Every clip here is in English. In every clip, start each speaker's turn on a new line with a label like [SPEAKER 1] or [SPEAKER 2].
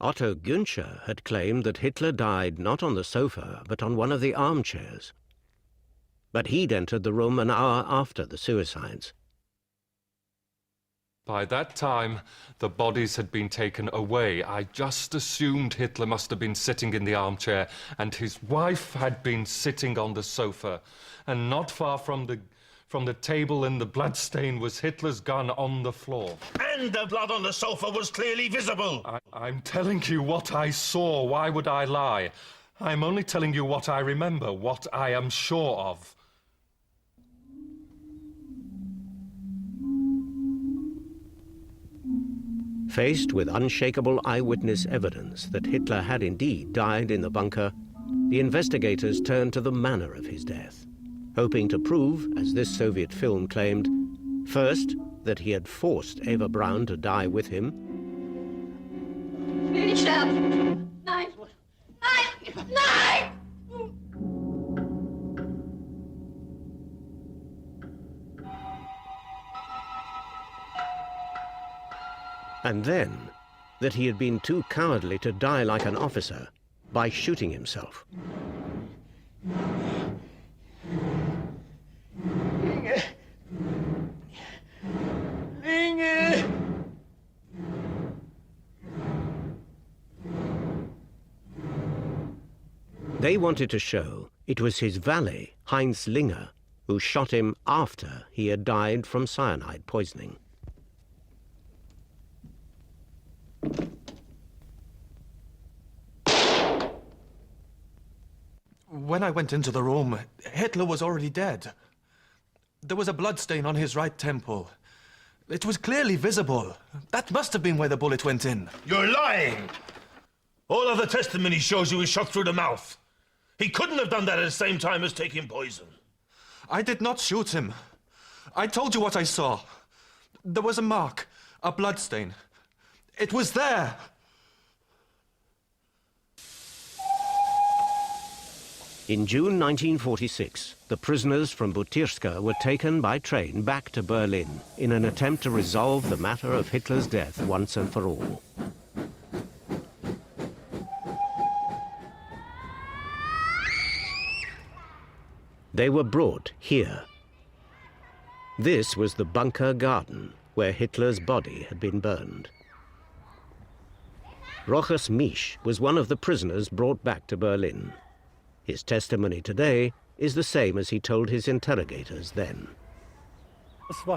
[SPEAKER 1] Otto Günscher had claimed that Hitler died not on the sofa, but on one of the armchairs. But he'd entered the room an hour after the suicides.
[SPEAKER 2] By that time, the bodies had been taken away. I just assumed Hitler must have been sitting in the armchair and his wife had been sitting on the sofa. And not far from the table and the bloodstain was Hitler's gun on the floor.
[SPEAKER 3] And the blood on the sofa was clearly visible.
[SPEAKER 2] I'm telling you what I saw. Why would I lie? I'm only telling you what I remember, what I am sure of.
[SPEAKER 1] Faced with unshakable eyewitness evidence that Hitler had indeed died in the bunker, the investigators turned to the manner of his death, hoping to prove, as this Soviet film claimed, first, that he had forced Eva Braun to die with him.
[SPEAKER 4] Ich will nicht sterben. Nein. Nein. Nein.
[SPEAKER 1] And then, that he had been too cowardly to die like an officer by shooting himself. They wanted to show it was his valet, Heinz Linger, who shot him after he had died from cyanide poisoning.
[SPEAKER 5] When I went into the room, Hitler was already dead. There was a bloodstain on his right temple. It was clearly visible. That must have been where the bullet went in.
[SPEAKER 3] You're lying! All of the testimony shows he was shot through the mouth. He couldn't have done that at the same time as taking poison.
[SPEAKER 5] I did not shoot him. I told you what I saw. There was a mark, a bloodstain. It was there.
[SPEAKER 1] In June 1946, the prisoners from Butyrska were taken by train back to Berlin in an attempt to resolve the matter of Hitler's death once and for all. They were brought here. This was the bunker garden where Hitler's body had been burned. Rochus Misch was one of the prisoners brought back to Berlin. His testimony today is the same as he told his interrogators then.
[SPEAKER 6] It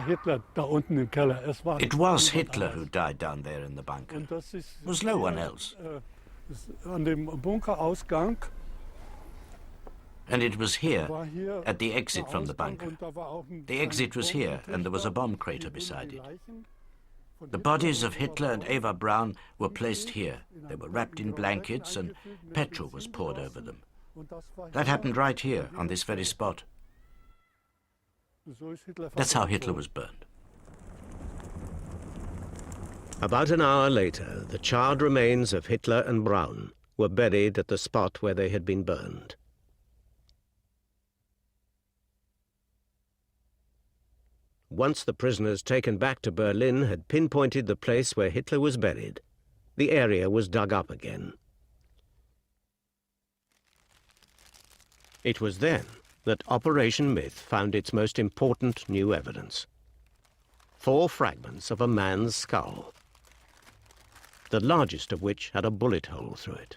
[SPEAKER 6] was Hitler who died down there in the bunker. It was no one else. And it was here, at the exit from the bunker. The exit was here, and there was a bomb crater beside it. The bodies of Hitler and Eva Braun were placed here. They were wrapped in blankets, and petrol was poured over them. That happened right here, on this very spot. That's how Hitler was burned.
[SPEAKER 1] About an hour later, the charred remains of Hitler and Braun were buried at the spot where they had been burned. Once the prisoners taken back to Berlin had pinpointed the place where Hitler was buried, the area was dug up again. It was then that Operation Myth found its most important new evidence. 4 fragments of a man's skull, the largest of which had a bullet hole through it.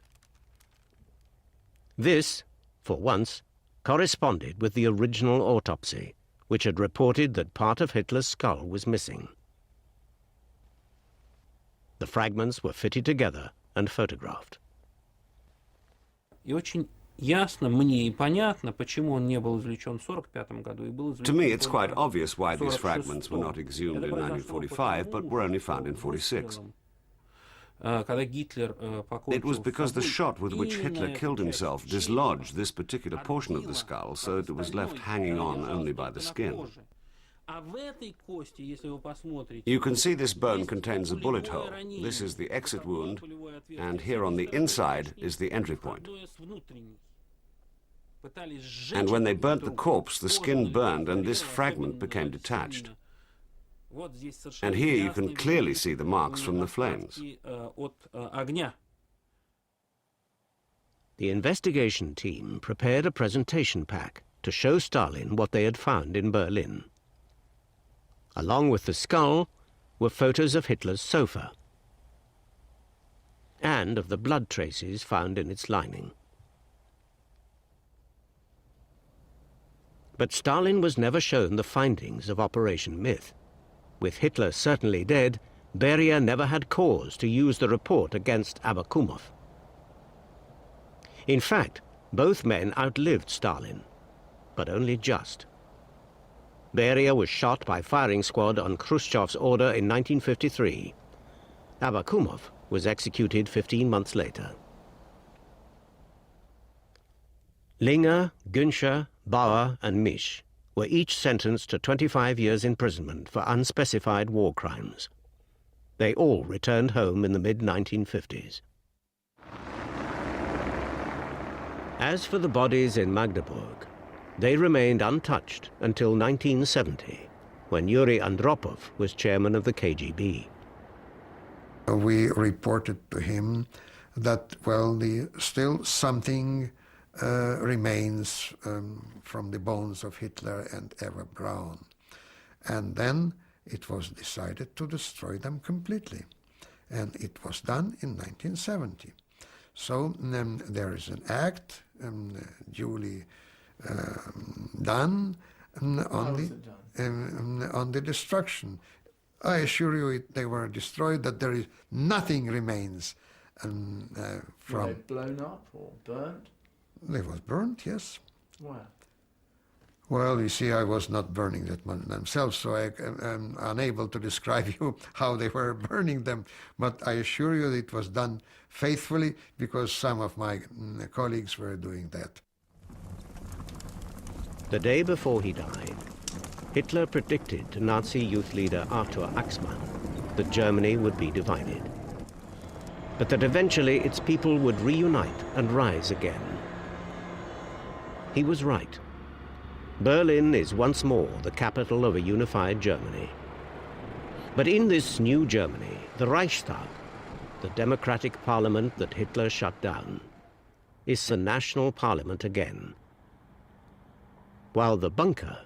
[SPEAKER 1] This, for once, corresponded with the original autopsy, which had reported that part of Hitler's skull was missing. The fragments were fitted together and photographed.
[SPEAKER 7] To me,
[SPEAKER 8] it's quite obvious why these fragments were not exhumed in 1945, but were only found in 1946. It was because the shot with which Hitler killed himself dislodged this particular portion of the skull, so that it was left hanging on only by the skin. You can see this bone contains a bullet hole. This is the exit wound, and here on the inside is the entry point. And when they burnt the corpse, the skin burned and this fragment became detached. And here you can clearly see the marks from the flames.
[SPEAKER 1] The investigation team prepared a presentation pack to show Stalin what they had found in Berlin. Along with the skull were photos of Hitler's sofa and of the blood traces found in its lining. But Stalin was never shown the findings of Operation Myth. With Hitler certainly dead, Beria never had cause to use the report against Abakumov. In fact, both men outlived Stalin, but only just. Beria was shot by firing squad on Khrushchev's order in 1953. Abakumov was executed 15 months later. Linger, Günscher, Bauer and Misch were each sentenced to 25 years imprisonment for unspecified war crimes. They all returned home in the mid-1950s. As for the bodies in Magdeburg, they remained untouched until 1970, when Yuri Andropov was chairman of the KGB.
[SPEAKER 9] We reported to him that, well, still something remains from the bones of Hitler and Eva Braun. And then it was decided to destroy them completely. And it was done in 1970. So there is an act duly done on the destruction. I assure you they were destroyed, that there is nothing remains from...
[SPEAKER 10] Were they blown up or burnt?
[SPEAKER 9] They was burnt, yes.
[SPEAKER 10] Where?
[SPEAKER 9] Well, you see, I was not burning that one themselves, so I am unable to describe you how they were burning them. But I assure you that it was done faithfully, because some of my colleagues were doing that.
[SPEAKER 1] The day before he died, Hitler predicted to Nazi youth leader Arthur Axmann that Germany would be divided, but that eventually its people would reunite and rise again. He was right. Berlin is once more the capital of a unified Germany. But in this new Germany, the Reichstag, the democratic parliament that Hitler shut down, is the national parliament again, while the bunker,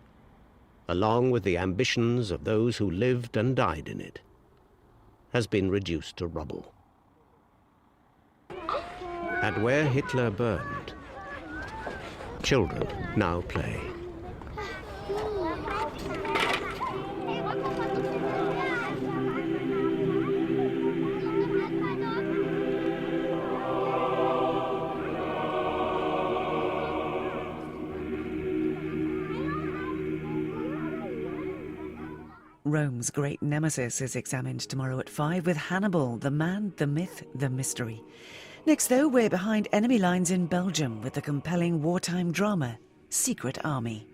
[SPEAKER 1] along with the ambitions of those who lived and died in it, has been reduced to rubble. And where Hitler burned, children now play.
[SPEAKER 11] Rome's great nemesis is examined tomorrow at 5 with Hannibal, the man, the myth, the mystery. Next, though, we're behind enemy lines in Belgium with the compelling wartime drama, Secret Army.